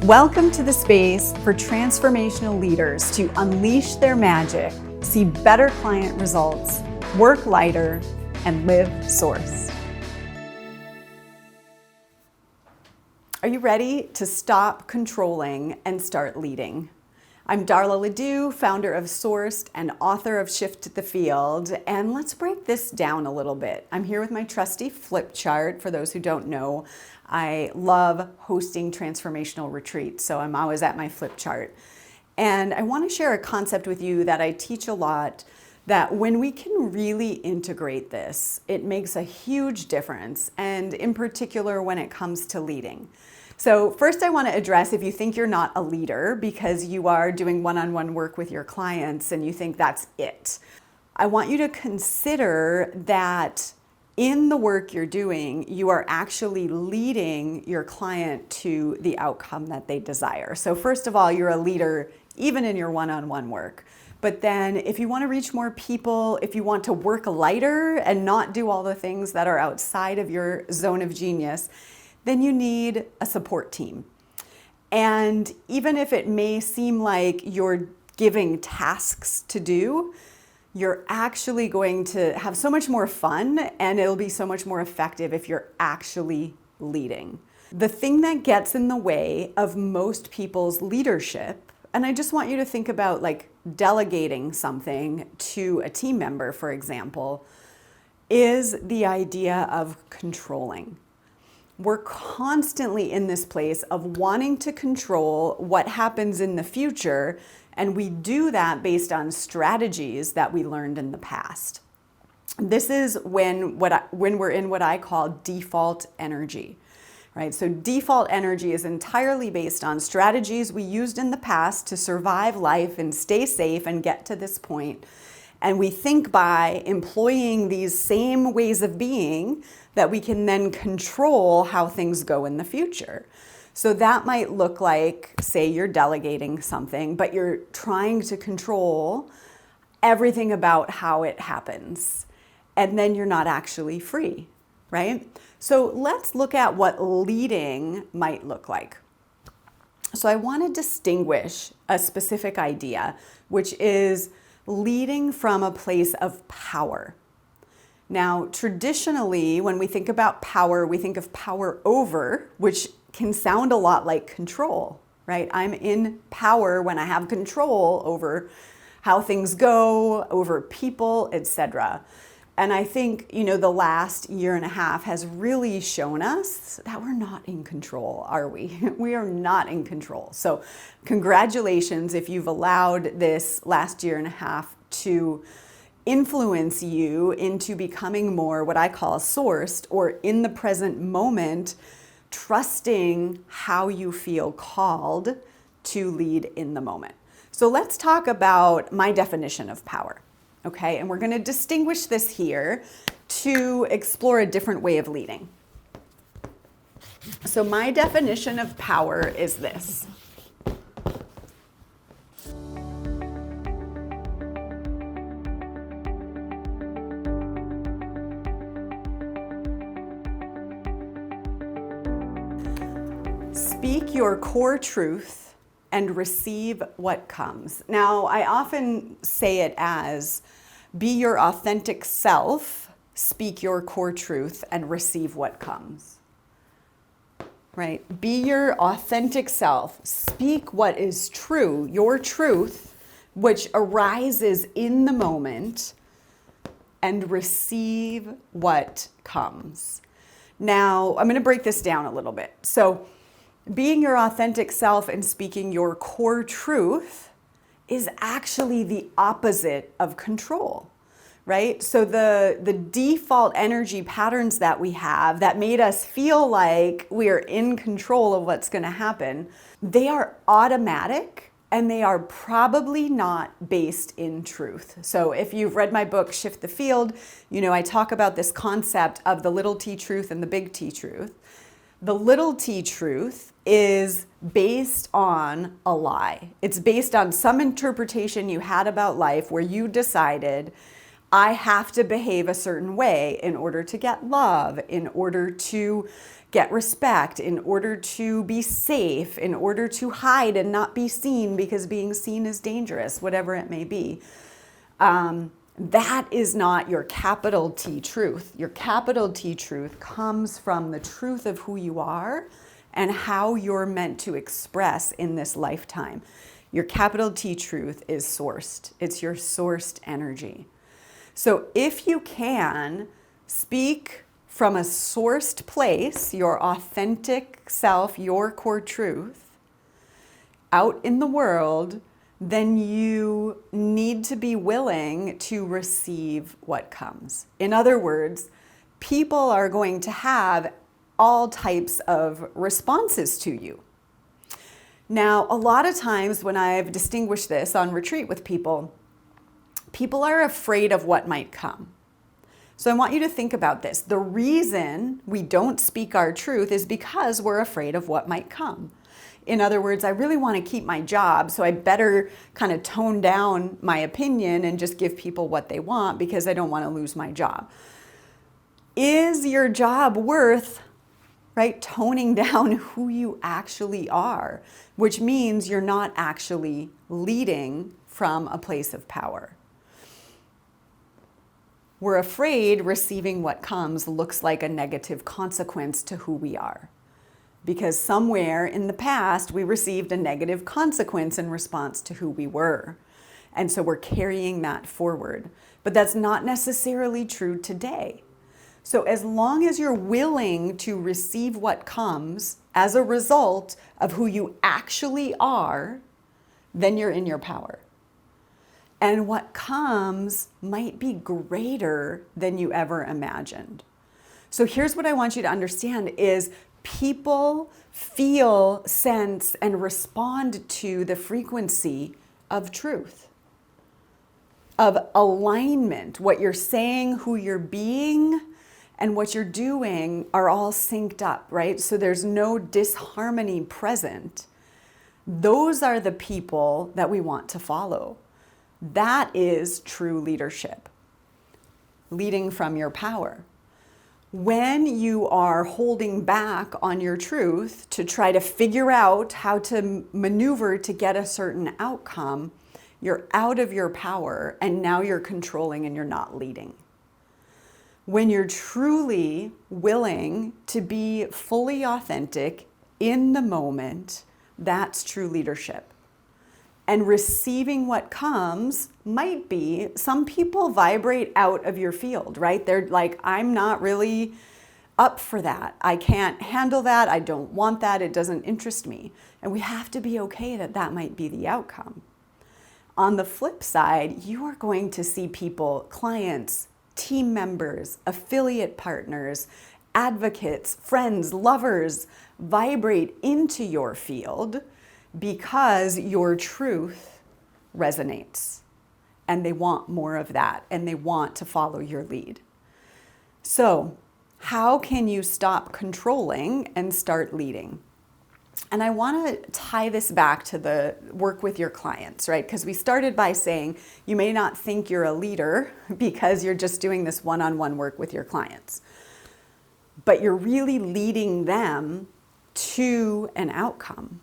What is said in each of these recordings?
Welcome to the space for transformational leaders to unleash their magic, see better client results, work lighter, and live source. Are you ready to stop controlling and start leading? I'm Darla Ledoux, founder of Sourced and author of Shift the Field, and let's break this down a little bit. I'm here with my trusty flip chart. For those who don't know, I love hosting transformational retreats, so I'm always at my flip chart. And I want to share a concept with you that I teach a lot, that when we can really integrate this, it makes a huge difference, and in particular when it comes to leading. So first I want to address if you think you're not a leader because you are doing one-on-one work with your clients and you think that's it. I want you to consider that in the work you're doing, you are actually leading your client to the outcome that they desire. So first of all, you're a leader even in your one-on-one work. But then if you want to reach more people, if you want to work lighter and not do all the things that are outside of your zone of genius, then you need a support team. And even if it may seem like you're giving tasks to do, you're actually going to have so much more fun and it'll be so much more effective if you're actually leading. The thing that gets in the way of most people's leadership, and I just want you to think about like delegating something to a team member, for example, is the idea of controlling. We're constantly in this place of wanting to control what happens in the future, and we do that based on strategies that we learned in the past. This is when we're in what I call default energy, right? So default energy is entirely based on strategies we used in the past to survive life and stay safe and get to this point. And we think by employing these same ways of being that we can then control how things go in the future. So that might look like, say you're delegating something, but you're trying to control everything about how it happens. And then you're not actually free, right? So let's look at what leading might look like. So I want to distinguish a specific idea, which is leading from a place of power. Now, traditionally, when we think about power, we think of power over, which can sound a lot like control, right? I'm in power when I have control over how things go, over people, etc. And I think, the last year and a half has really shown us that we're not in control, are we? We are not in control. So congratulations if you've allowed this last year and a half to influence you into becoming more what I call sourced, or in the present moment, trusting how you feel called to lead in the moment. So let's talk about my definition of power, okay? And we're going to distinguish this here to explore a different way of leading. So my definition of power is this. Speak your core truth and receive what comes. Now, I often say it as, be your authentic self, speak your core truth, and receive what comes. Right? Be your authentic self, speak what is true, your truth, which arises in the moment, and receive what comes. Now, I'm going to break this down a little bit. So, being your authentic self and speaking your core truth is actually the opposite of control, right? So the default energy patterns that we have that made us feel like we are in control of what's going to happen, they are automatic and they are probably not based in truth. So if you've read my book, Shift the Field, I talk about this concept of the little t truth and the big T truth. The little t truth is based on a lie. It's based on some interpretation you had about life where you decided, I have to behave a certain way in order to get love, in order to get respect, in order to be safe, in order to hide and not be seen because being seen is dangerous, whatever it may be. That is not your capital T truth. Your capital T truth comes from the truth of who you are and how you're meant to express in this lifetime. Your capital T truth is sourced. It's your sourced energy. So if you can speak from a sourced place, your authentic self, your core truth, out in the world, then you need to be willing to receive what comes. In other words, people are going to have all types of responses to you. Now, a lot of times when I've distinguished this on retreat with people, people are afraid of what might come. So I want you to think about this. The reason we don't speak our truth is because we're afraid of what might come. In other words, I really want to keep my job, so I better kind of tone down my opinion and just give people what they want because I don't want to lose my job. Is your job worth, right, toning down who you actually are, which means you're not actually leading from a place of power? We're afraid receiving what comes looks like a negative consequence to who we are. Because somewhere in the past, we received a negative consequence in response to who we were. And so we're carrying that forward. But that's not necessarily true today. So as long as you're willing to receive what comes as a result of who you actually are, then you're in your power. And what comes might be greater than you ever imagined. So here's what I want you to understand is people feel, sense, and respond to the frequency of truth, of alignment. What you're saying, who you're being, and what you're doing are all synced up, right? So there's no disharmony present. Those are the people that we want to follow. That is true leadership, leading from your power. When you are holding back on your truth to try to figure out how to maneuver to get a certain outcome, you're out of your power and now you're controlling and you're not leading. When you're truly willing to be fully authentic in the moment, that's true leadership. And receiving what comes might be, some people vibrate out of your field, right? They're like, I'm not really up for that. I can't handle that. I don't want that. It doesn't interest me. And we have to be okay that that might be the outcome. On the flip side, you are going to see people, clients, team members, affiliate partners, advocates, friends, lovers, vibrate into your field because your truth resonates and they want more of that and they want to follow your lead. So, how can you stop controlling and start leading? And I want to tie this back to the work with your clients, right? Because we started by saying you may not think you're a leader because you're just doing this one-on-one work with your clients, but you're really leading them to an outcome.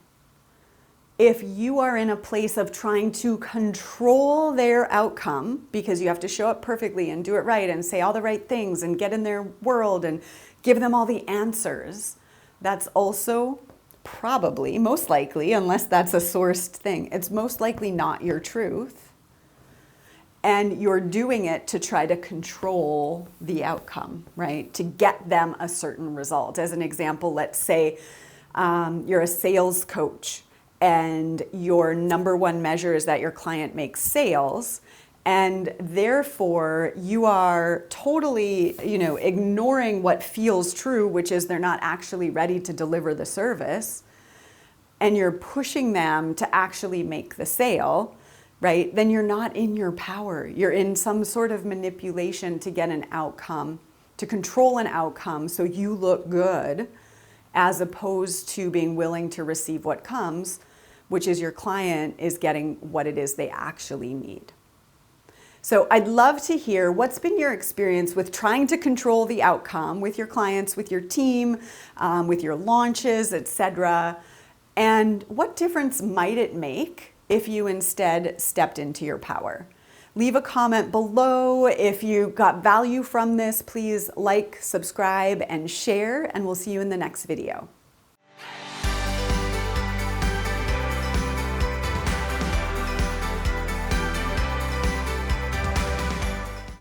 If you are in a place of trying to control their outcome because you have to show up perfectly and do it right and say all the right things and get in their world and give them all the answers, that's also probably, most likely, unless that's a sourced thing, it's most likely not your truth. And you're doing it to try to control the outcome, right? To get them a certain result. As an example, let's say you're a sales coach and your number one measure is that your client makes sales, and therefore you are totally, ignoring what feels true, which is they're not actually ready to deliver the service, and you're pushing them to actually make the sale, right? Then you're not in your power. You're in some sort of manipulation to get an outcome, to control an outcome so you look good, as opposed to being willing to receive what comes, which is your client is getting what it is they actually need. So I'd love to hear what's been your experience with trying to control the outcome with your clients, with your team, with your launches, etc. And what difference might it make if you instead stepped into your power? Leave a comment below. If you got value from this, please like, subscribe, and share, and we'll see you in the next video.